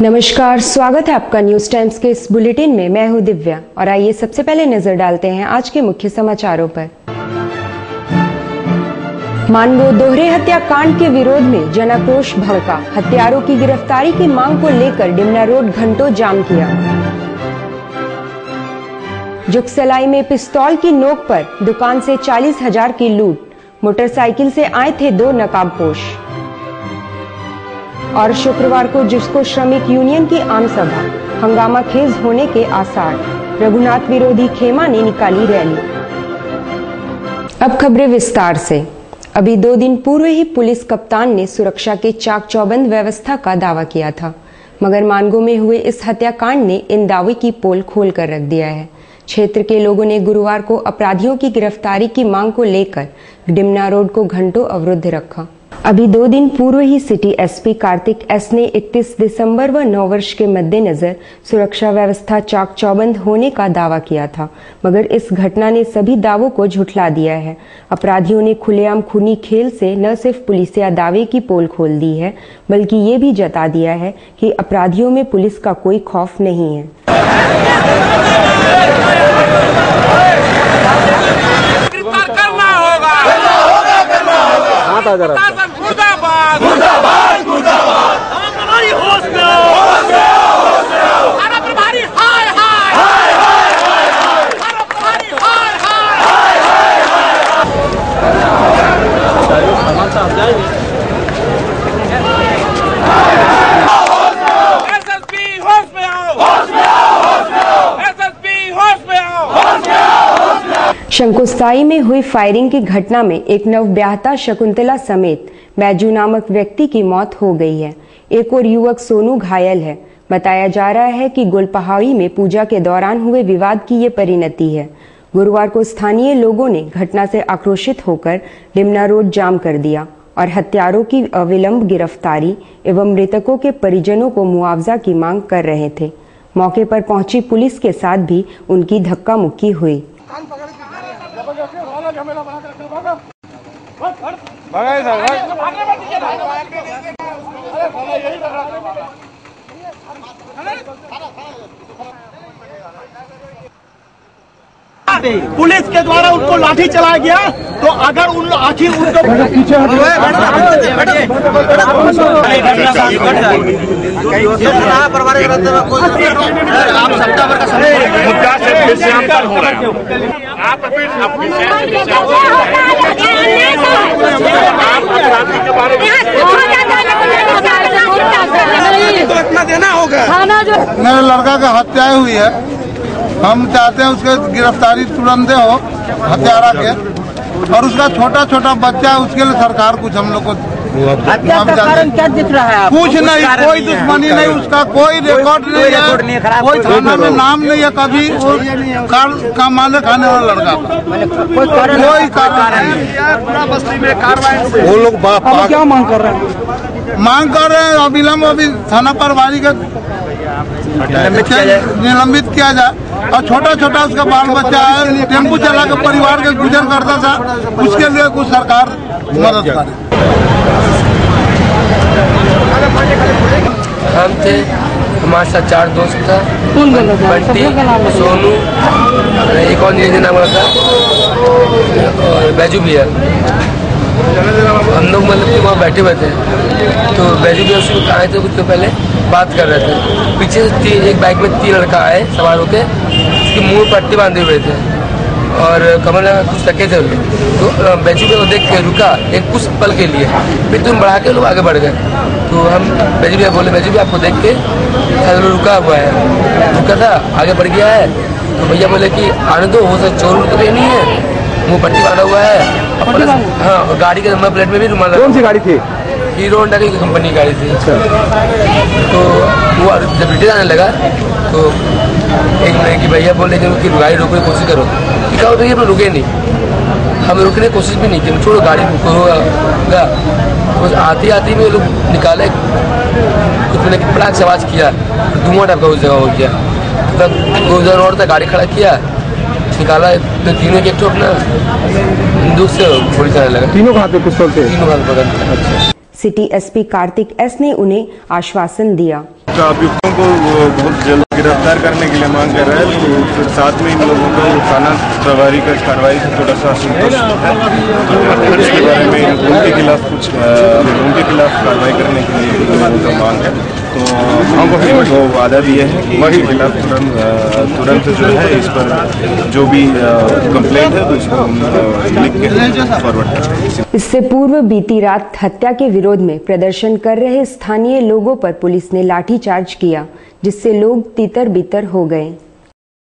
नमस्कार, स्वागत है आपका न्यूज टाइम्स के इस बुलेटिन में। मैं हूं दिव्या और आइए सबसे पहले नजर डालते हैं आज के मुख्य समाचारों पर। मानगो दोहरे हत्याकांड के विरोध में जनाक्रोश भड़का। हत्यारों की गिरफ्तारी की मांग को लेकर डिमना रोड घंटों जाम किया। जुगसलाई में पिस्तौल की नोक पर दुकान से 40,000 की लूट। मोटरसाइकिल से आए थे 2 नकाबपोश। और शुक्रवार को जिसको श्रमिक यूनियन की आम सभा, हंगामा खेज होने के आसार। रघुनाथ विरोधी खेमा ने निकाली रैली। अब खबरें विस्तार से। अभी 2 दिन पूर्व ही पुलिस कप्तान ने सुरक्षा के चाक चौबंद व्यवस्था का दावा किया था, मगर मानगो में हुए इस हत्याकांड ने इन दावे की पोल खोल कर रख दिया है। क्षेत्र के लोगों ने गुरुवार को अपराधियों की गिरफ्तारी की मांग को लेकर डिमना रोड को घंटों अवरुद्ध रखा। अभी 2 दिन पूर्व ही सिटी एसपी कार्तिक एस ने 31 दिसंबर व नववर्ष के मद्देनजर सुरक्षा व्यवस्था चाक चौबंद होने का दावा किया था, मगर इस घटना ने सभी दावों को झुठला दिया है। अपराधियों ने खुलेआम खूनी खेल से न सिर्फ पुलिसिया दावे की पोल खोल दी है, बल्कि ये भी जता दिया है कि अपराधियों में पुलिस का कोई खौफ नहीं है। मुर्दाबाद मुर्दाबाद मुर्दाबाद हमारी होश में आओ, होश में आओ, होश में आओ। हमारा प्रभारी हाय हाय हाय हाय हाय हाय। हमारा प्रभारी हाय हाय हाय हाय हाय। सामान साहब जाएंगे। एसएसपी होश में आओ, होश में आओ, होश में आओ। एसएसपी होश में आओ, होश में आओ, होश में आओ। शंकुस्ताई में हुई फायरिंग की घटना में एक नवब्याहता शकुंतला समेत बैजू नामक व्यक्ति की मौत हो गई है। एक और युवक सोनू घायल है। बताया जा रहा है कि गुलपहाड़ी में पूजा के दौरान हुए विवाद की ये परिणति है। गुरुवार को स्थानीय लोगों ने घटना से आक्रोशित होकर डिमना रोड जाम कर दिया और हत्यारों की अविलंब गिरफ्तारी एवं मृतकों के परिजनों को मुआवजा की मांग कर रहे थे। मौके पर पहुंची पुलिस के साथ भी उनकी धक्का मुक्की हुई। पुलिस के द्वारा उनको लाठी चलाया गया, तो अगर उन आखिर उनको पीछे देना होगा। मेरे लड़का का हत्या हुई है, हम चाहते हैं उसके गिरफ्तारी तुरंत हो हत्यारा के, और उसका छोटा छोटा बच्चा है, उसके लिए सरकार कुछ हम लोग को हत्या का कारण क्या दिख रहा है? कुछ नहीं, कोई दुश्मनी नहीं, उसका कोई रिकॉर्ड नहीं है, कोई थाना में नाम नहीं है, कभी का माने खाने वाला लड़का, कोई कारण नहीं। पूरा बस्ती में कार्रवाई। वो लोग क्या मांग कर रहे हैं? मांग कर रहे हैं अविलंब अभी थाना प्रभारी का निलंबित किया जाए, और छोटा छोटा उसका बाल बच्चा है, टेम्पू चला के परिवार के गुजर करता था, उसके लिए कुछ सरकार मदद करे। हम थे, हमारे साथ 4 दोस्त था, बंटी, सोनू, एक और नीचे नाम था, और बैजू भी है। हम लोग मतलब कि वहाँ बैठे हुए थे, तो बैजू भी उसको आए थे, कुछ तो पहले बात कर रहे थे। पीछे से एक बाइक में 3 लड़का आए सवार होके, उसके मुंह में पट्टी बांधे हुए थे और कमर में कुछ रखे थे। तो बैजू को देख के रुका एक कुछ पल के लिए, फिर तुम बढ़ा के लोग आगे बढ़ गए। तो हम बैजू भैया बोले, बैजू भैया आपको देख के रुका हुआ है, रुका था, आगे बढ़ गया है। तो भैया बोले कि आने दो, हो सकता चोर तो नहीं है, मुँह पट्टी बांधा हुआ है। हाँ, और गाड़ी के नंबर प्लेट में भी रुमाल। कौन सी गाड़ी थी? हीरो होंडा की कंपनी की गाड़ी थी। तो वो जब रिटर्न आने लगा तो एक मिनट की भैया बोले कि गाड़ी रोकने की कोशिश करो, कि क्या होता है, हम रुके नहीं, हम रुकने की कोशिश भी नहीं की, छोड़ो गाड़ी रुकोगा। बस आती आती में लोग निकाले, कुछ मैंने पटाख से आवाज़ किया, धुआं टाइप का उस जगह हो गया। तब 2 जन और था, गाड़ी खड़ा किया, निकाला, तो तीनों के एक अपना बंदूक से गोली चलाने लगा। तीनों हाथ में पिस्तौल थे? तीनों हाथ पकड़। सिटी एसपी कार्तिक एस ने उन्हें आश्वासन दिया। अभियुक्तों को बहुत जल्द गिरफ्तार करने के लिए मांग कर रहा है, तो फिर साथ में इन लोगों को थाना प्रभारी का कार्रवाई से थोड़ा सा असंतोष है। इसके बारे में उनके खिलाफ कार्रवाई करने के लिए लोगों का मांग है, तो हमको वादा दिए हैं कि वही खिलाफ तुरंत जो है इस पर जो भी कंप्लेंट है तो इसको लिख के फॉरवर्ड करेंगे। इससे पूर्व बीती रात हत्या के विरोध में प्रदर्शन कर रहे स्थानीय लोगों पर पुलिस ने लाठीचार्ज किया, जिससे लोग तितर बितर हो गए।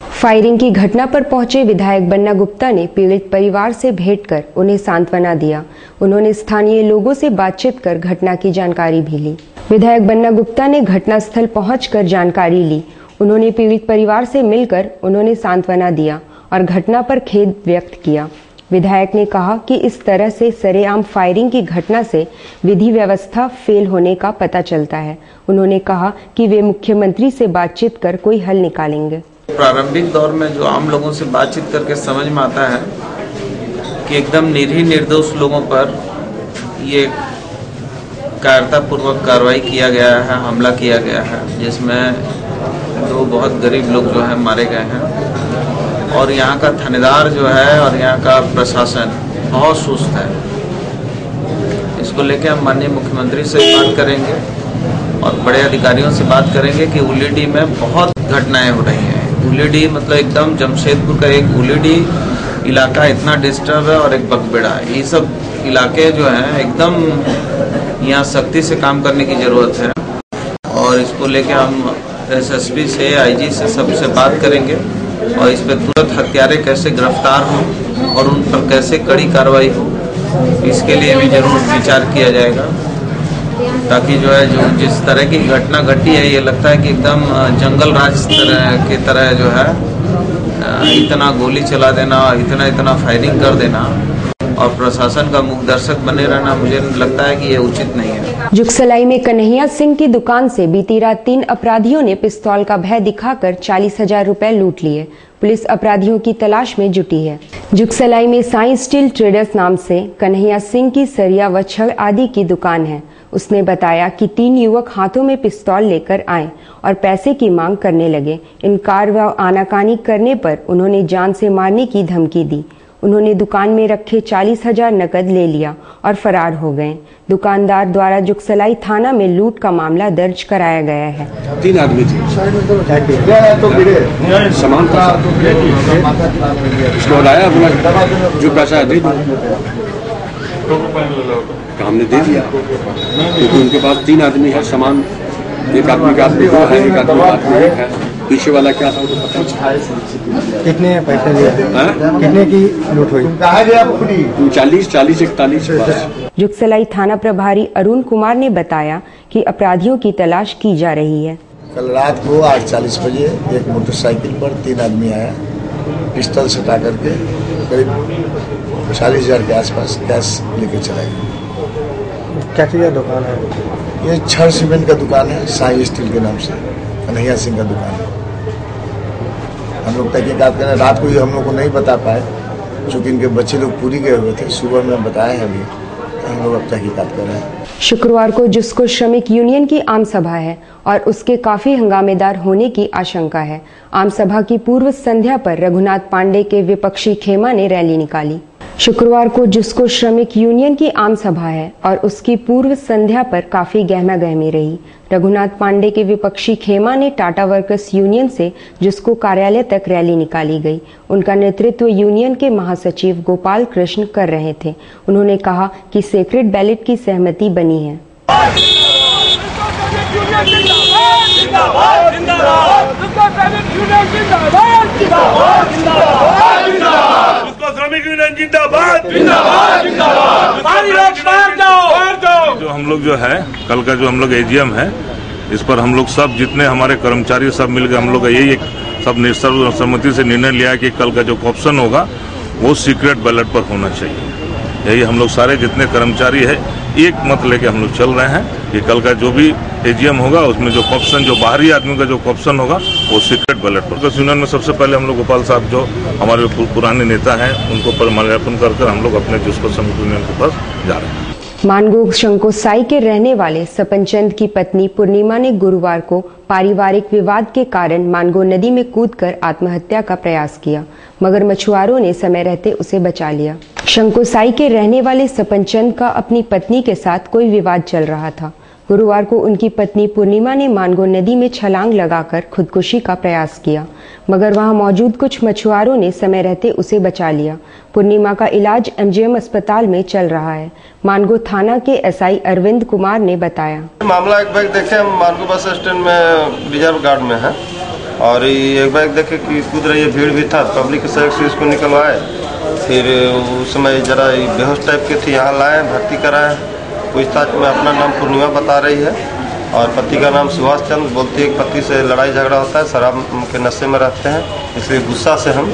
फायरिंग की घटना पर पहुंचे विधायक बन्ना गुप्ता ने पीड़ित परिवार से भेंट कर उन्हें सांत्वना दिया। उन्होंने स्थानीय लोगों से बातचीत कर घटना की जानकारी भी ली। विधायक बन्ना गुप्ता ने घटनास्थल पहुंचकर जानकारी ली। उन्होंने पीड़ित परिवार से मिलकर उन्होंने सांत्वना दिया और घटना पर खेद व्यक्त किया। विधायक ने कहा कि इस तरह से सरेआम फायरिंग की घटना से विधि व्यवस्था फेल होने का पता चलता है। उन्होंने कहा कि वे मुख्यमंत्री से बातचीत कर कोई हल निकालेंगे। प्रारंभिक दौर में जो आम लोगों से बातचीत करके समझ में आता है कि एकदम निरीह निर्दोष लोगों पर ये कायरतापूर्वक कार्रवाई किया गया है, हमला किया गया है, जिसमें 2 बहुत गरीब लोग जो है मारे गए हैं और यहाँ का थानेदार जो है और यहाँ का प्रशासन बहुत सुस्त है। इसको लेकर हम माननीय मुख्यमंत्री से बात करेंगे और बड़े अधिकारियों से बात करेंगे कि उलीडी में बहुत घटनाएं हो रही हैं। उलीडी मतलब एकदम जमशेदपुर का एक उलीडी इलाका इतना डिस्टर्ब है और एक बगबेड़ा है। ये सब इलाके जो हैं एकदम यहाँ सख्ती से काम करने की ज़रूरत है और इसको लेके हम एसएसपी से आईजी से सबसे बात करेंगे और इस पर तुरंत हत्यारे कैसे गिरफ्तार हों और उन पर कैसे कड़ी कार्रवाई हो, इसके लिए भी जरूर विचार किया जाएगा, ताकि जो है जो जिस तरह की घटना घटी है ये लगता है कि एकदम जंगल राज की तरह जो है इतना गोली चला देना, इतना फायरिंग कर देना और प्रशासन का मुख दर्शक बने रहना, मुझे लगता है कि ये उचित नहीं है। जुगसलाई में कन्हैया सिंह की दुकान से बीती रात 3 अपराधियों ने पिस्तौल का भय दिखाकर 40,000 रुपए लूट लिए। पुलिस अपराधियों की तलाश में जुटी है। जुगसलाई में साई स्टील ट्रेडर्स नाम से कन्हैया सिंह की सरिया व छड़ आदि की दुकान है। उसने बताया कि 3 युवक हाथों में पिस्तौल लेकर आए और पैसे की मांग करने लगे। इनकार व आनाकानी करने पर उन्होंने जान से मारने की धमकी दी। उन्होंने दुकान में रखे 40,000 नकद ले लिया और फरार हो गए। दुकानदार द्वारा जुगसलाई थाना में लूट का मामला दर्ज कराया गया है। 3 आदमी थे, सामान इसको लाया, जो पैसा दे दो, हमने दे दिया क्योंकि उनके पास 3 आदमी है, सामान एक आदमी का आदमी 2 है, एक आदमी का आदमी 1 है। पीछे वाला क्या था कितने पैसे लिए, कितने की लूट हुई? 40, 41। जुगसलाई थाना प्रभारी अरुण कुमार ने बताया कि अपराधियों की तलाश की जा रही है। कल रात को 8:40 बजे एक मोटरसाइकिल पर 3 आदमी आया, पिस्टल सटा करके करीब 40,000 के आसपास कैश लेके चला गया। क्या चीज़ दुकान है? ये छड़ सीमेंट का दुकान है, साई स्टील के नाम से, कन्हैया सिंह का दुकान है। हम लोग तहकीकात करें, रात को ये हम लोग को नहीं बता पाए क्योंकि इनके बच्चे लोग पूरी गए हुए थे। सुबह में बताया है, अभी हम लोग अब तहकीकात कर रहे हैं। शुक्रवार को जिसको श्रमिक यूनियन की आम सभा है और उसके काफी हंगामेदार होने की आशंका है। आम सभा की पूर्व संध्या पर रघुनाथ पांडे के विपक्षी खेमा ने रैली निकाली। शुक्रवार को जिसको श्रमिक यूनियन की आम सभा है और उसकी पूर्व संध्या पर काफी गहमा गहमी रही। रघुनाथ पांडे के विपक्षी खेमा ने टाटा वर्कर्स यूनियन से जिसको कार्यालय तक रैली निकाली गई। उनका नेतृत्व यूनियन के महासचिव गोपाल कृष्ण कर रहे थे। उन्होंने कहा कि सेक्रेट बैलेट की सहमति बनी है। जो हम लोग जो है कल का जो हम लोग एजीएम है, इस पर हम लोग सब जितने हमारे कर्मचारी सब मिलकर हम लोग का यही एक सब सर्वसम्मति से निर्णय लिया कि कल का जो ऑप्शन होगा वो सीक्रेट बैलेट पर होना चाहिए। यही हम लोग सारे जितने कर्मचारी है एक मत लेके हम लोग चल रहे हैं कि कल का जो भी एजीएम होगा उसमें जो ऑप्शन, जो बाहरी आदमी का जो ऑप्शन होगा वो सीक्रेट बैलेट पर। वर्कर्स यूनियन में सबसे पहले हम लोग गोपाल साहब जो हमारे पुराने नेता हैं उनको माल्यार्पण कर हम लोग अपने जिसको श्रमिक यूनियन के पास जा रहे हैं। मानगो शंकोसाई के रहने वाले सपन चंद की पत्नी पूर्णिमा ने गुरुवार को पारिवारिक विवाद के कारण मानगो नदी में कूदकर आत्महत्या का प्रयास किया, मगर मछुआरों ने समय रहते उसे बचा लिया। शंकोसाई के रहने वाले सपन चंद का अपनी पत्नी के साथ कोई विवाद चल रहा था। गुरुवार को उनकी पत्नी पूर्णिमा ने मानगो नदी में छलांग लगाकर खुदकुशी का प्रयास किया, मगर वहां मौजूद कुछ मछुआरों ने समय रहते उसे बचा लिया। पूर्णिमा का इलाज एमजीएम अस्पताल में चल रहा है। मानगो थाना के एसआई अरविंद कुमार ने बताया, मामला एक बैग देखे हम मानगो बस स्टैंड में रिजर्व गार्ड में है और एक बैग देखे कि कूद रही है, भीड़ भी था, पब्लिक के सहयोग से इसको निकलवाए। फिर उस समय जरा बेहोश टाइप के थी, यहाँ लाए, भर्ती कराए। पूछताछ में अपना नाम पूर्णिमा बता रही है और पति का नाम सुभाष चंद। बोलती है कि पति से लड़ाई झगड़ा होता है, शराब के नशे में रहते हैं, इसलिए गुस्सा से हम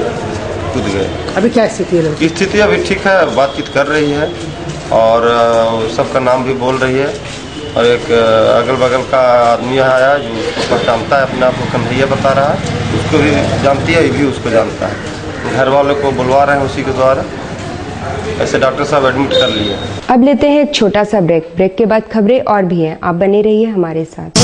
कूद गए। अभी क्या स्थिति है? स्थिति अभी ठीक है, बातचीत कर रही है और सबका नाम भी बोल रही है। और एक अगल बगल का आदमी यहाँ आया जो उसको पहचानता है, अपने आप को कन्हैया बता रहा है, उसको भी जानती है, ये भी उसको जानता है। घर वालों को बुलवा रहे हैं उसी के द्वारा। ऐसे डॉक्टर साहब एडमिट कर लिए। अब लेते हैं एक छोटा सा ब्रेक। ब्रेक के बाद खबरें और भी हैं, आप बने रहिए हमारे साथ।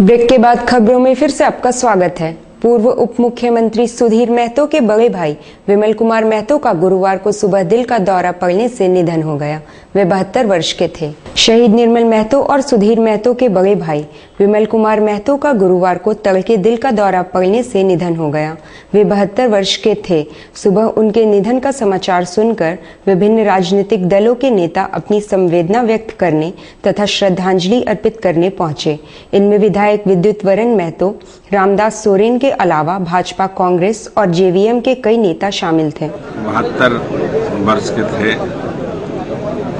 ब्रेक के बाद खबरों में फिर से आपका स्वागत है। पूर्व उप मुख्यमंत्री सुधीर महतो के बड़े भाई विमल कुमार महतो का गुरुवार को सुबह दिल का दौरा पड़ने से निधन हो गया। वे 72 वर्ष के थे। शहीद निर्मल महतो और सुधीर महतो के बड़े भाई विमल कुमार महतो का गुरुवार को तड़के दिल का दौरा पड़ने से निधन हो गया। वे 72 वर्ष के थे। सुबह उनके निधन का समाचार सुनकर विभिन्न राजनीतिक दलों के नेता अपनी संवेदना व्यक्त करने तथा श्रद्धांजलि अर्पित करने पहुंचे। इनमें विधायक विद्युत वरण महतो, रामदास सोरेन के अलावा भाजपा, कांग्रेस और जेवीएम के कई नेता शामिल थे। 72 वर्ष के थे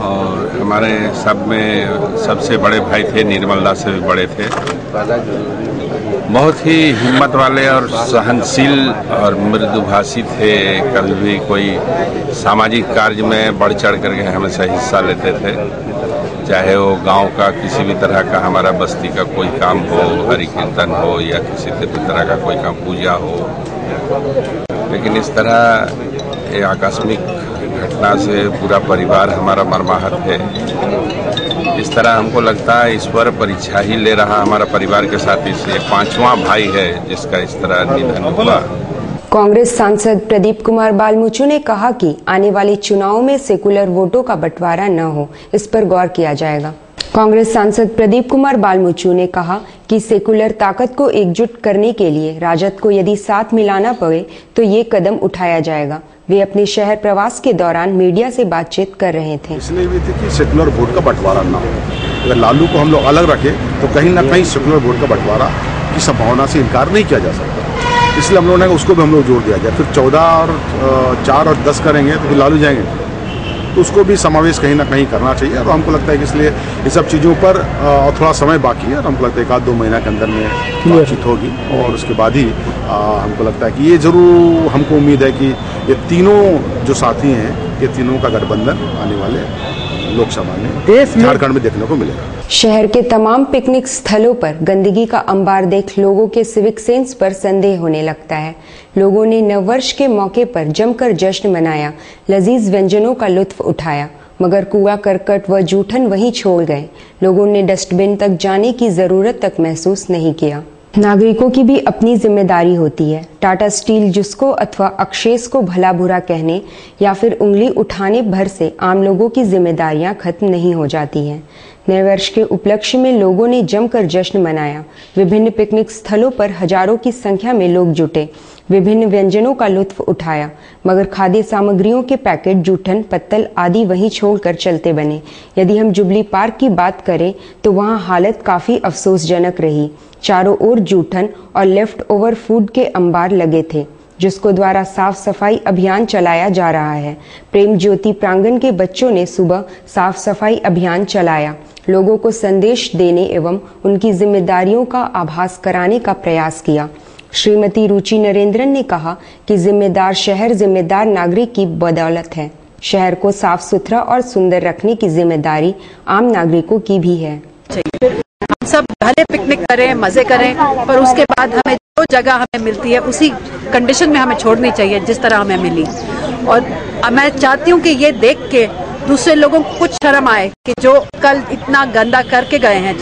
और हमारे सब में सबसे बड़े भाई थे, निर्मल दास से भी बड़े थे। बहुत ही हिम्मत वाले और सहनशील और मृदुभाषी थे। कभी भी कोई सामाजिक कार्य में बढ़ चढ़ करके हमेशा हिस्सा लेते थे, चाहे वो गांव का किसी भी तरह का, हमारा बस्ती का कोई काम हो, हरि कीर्तन हो या किसी भी तरह का कोई काम, पूजा हो। लेकिन इस तरह एक आकस्मिक घटना से पूरा परिवार हमारा मर्माहत है। इस तरह हमको लगता है ईश्वर परीक्षा ही ले रहा हमारा परिवार के साथ। इसलिए 5वां भाई है जिसका इस तरह निधन हुआ। कांग्रेस सांसद प्रदीप कुमार बालमुचु ने कहा कि आने वाले चुनाव में सेकुलर वोटों का बंटवारा न हो, इस पर गौर किया जाएगा। कांग्रेस सांसद प्रदीप कुमार बालमुचु ने कहा कि सेकुलर ताकत को एकजुट करने के लिए राजद को यदि साथ मिलाना पड़े तो ये कदम उठाया जाएगा। वे अपने शहर प्रवास के दौरान मीडिया से बातचीत कर रहे थे। इसलिए भी थी कि सेकुलर वोट का बंटवारा ना हो। अगर लालू को हम लोग अलग रखें तो कहीं ना कहीं सेकुलर वोट का बंटवारा की संभावना से इनकार नहीं किया जा सकता। इसलिए हम लोगों ने उसको भी हम लोग जोड़ दिया जाए। फिर 14 और 4 और 10 करेंगे तो फिर लालू जाएंगे, तो उसको भी समावेश कहीं ना कहीं करना चाहिए। और हमको लगता है कि इसलिए इन सब चीज़ों पर और थोड़ा समय बाकी है और हमको लगता है 1-2 महीना के अंदर में बातचीत होगी और उसके बाद ही हमको लगता है कि ये जरूर, हमको उम्मीद है कि ये तीनों जो साथी हैं, ये तीनों का गठबंधन आने वाले लोकसभा में झारखंड में देखने को मिलेगा। शहर के तमाम पिकनिक स्थलों पर गंदगी का अंबार देख लोगों के सिविक सेंस पर संदेह होने लगता है। लोगों ने नववर्ष के मौके पर जमकर जश्न मनाया, लजीज व्यंजनों का लुत्फ उठाया, मगर कूड़ा करकट व जूठन वहीं छोड़ गए। लोगों ने डस्टबिन तक जाने की जरूरत तक महसूस नहीं किया। नागरिकों की भी अपनी जिम्मेदारी होती है। टाटा स्टील जिसको अथवा अक्षेस को भला बुरा कहने या फिर उंगली उठाने भर से आम लोगों की जिम्मेदारियां खत्म नहीं हो जाती हैं। नए वर्ष के उपलक्ष्य में लोगों ने जमकर जश्न मनाया। विभिन्न पिकनिक स्थलों पर हजारों की संख्या में लोग जुटे, विभिन्न व्यंजनों का लुत्फ उठाया, मगर खाद्य सामग्रियों के पैकेट, जूठन, पत्तल आदि वहीं छोड़कर चलते बने। यदि हम जुबली पार्क की बात करें तो वहां हालत काफी अफसोसजनक रही। चारों ओर जूठन और लेफ्ट ओवर फूड के अंबार लगे थे, जिसको द्वारा साफ सफाई अभियान चलाया जा रहा है। प्रेम ज्योति प्रांगण के बच्चों ने सुबह साफ सफाई अभियान चलाया, लोगों को संदेश देने एवं उनकी जिम्मेदारियों का आभास कराने का प्रयास किया। श्रीमती रुचि नरेंद्रन ने कहा कि जिम्मेदार शहर जिम्मेदार नागरिक की बदौलत है। शहर को साफ सुथरा और सुंदर रखने की जिम्मेदारी आम नागरिकों की भी है। हम सब भले पिकनिक करें, मजे करें, पर उसके बाद हमें जो जगह हमें मिलती है उसी कंडीशन में हमें छोड़नी चाहिए जिस तरह हमें मिली। और मैं चाहती हूँ कि ये देख के दूसरे लोगों को कुछ शर्म आए कि जो कल इतना गंदा करके गए हैं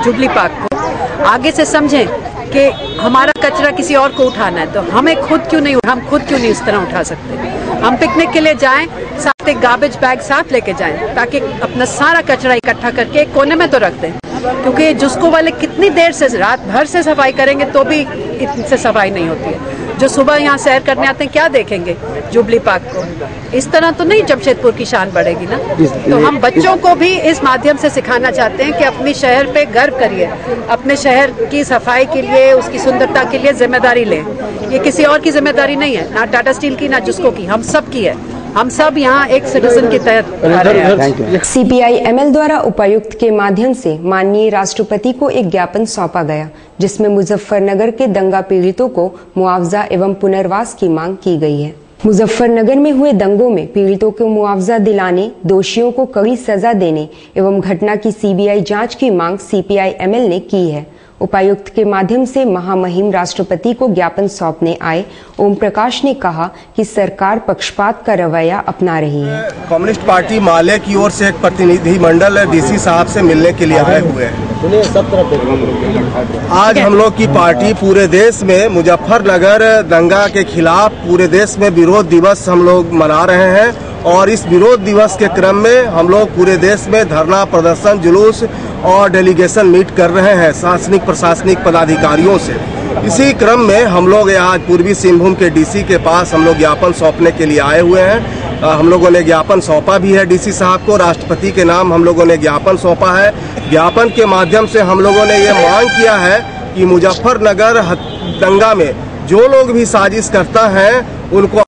जुबली पार्क को, आगे से समझें कि हमारा कचरा किसी और को उठाना है तो हम खुद क्यों नहीं इस तरह उठा सकते। हम पिकनिक के लिए जाएं, साथ एक गार्बेज बैग साथ लेके जाएं ताकि अपना सारा कचरा इकट्ठा करके एक कोने में तो रख दें, क्योंकि जुस्को वाले कितनी देर से रात भर से सफाई करेंगे तो भी इतनी सफाई नहीं होती है। जो सुबह यहाँ सैर करने आते हैं क्या देखेंगे जुबली पार्क को। इस तरह तो नहीं जमशेदपुर की शान बढ़ेगी ना। तो हम बच्चों को भी इस माध्यम से सिखाना चाहते हैं कि अपने शहर पे गर्व करिए, अपने शहर की सफाई के लिए, उसकी सुंदरता के लिए जिम्मेदारी लें। ये किसी और की जिम्मेदारी नहीं है, ना टाटा स्टील की ना जिसको की, हम सब की है। हम सब यहाँ एक सिटीजन की तहत। CPI-ML द्वारा उपायुक्त के माध्यम से माननीय राष्ट्रपति को एक ज्ञापन सौंपा गया जिसमें मुजफ्फरनगर के दंगा पीड़ितों को मुआवजा एवं पुनर्वास की मांग की गई है। मुजफ्फरनगर में हुए दंगों में पीड़ितों को मुआवजा दिलाने, दोषियों को कड़ी सजा देने एवं घटना की CBI जांच की मांग CPI-ML ने की है। उपायुक्त के माध्यम से महामहिम राष्ट्रपति को ज्ञापन सौंपने आए ओम प्रकाश ने कहा कि सरकार पक्षपात का रवैया अपना रही है। कम्युनिस्ट पार्टी माले की ओर से एक प्रतिनिधि मंडल DC साहब से मिलने के लिए आए हुए हैं। आज हम लोग की पार्टी पूरे देश में मुजफ्फरनगर दंगा के खिलाफ पूरे देश में विरोध दिवस हम लोग मना रहे हैं और इस विरोध दिवस के क्रम में हम लोग पूरे देश में धरना प्रदर्शन, जुलूस और डेलीगेशन मीट कर रहे हैं शासनिक प्रशासनिक पदाधिकारियों से। इसी क्रम में हम लोग आज पूर्वी सिंहभूम के DC के पास हम लोग ज्ञापन सौंपने के लिए आए हुए हैं। हम लोगों ने ज्ञापन सौंपा भी है DC साहब को, राष्ट्रपति के नाम हम लोगों ने ज्ञापन सौंपा है। ज्ञापन के माध्यम से हम लोगों ने ये मांग किया है कि मुजफ्फरनगर दंगा में जो लोग भी साजिश करता है उनको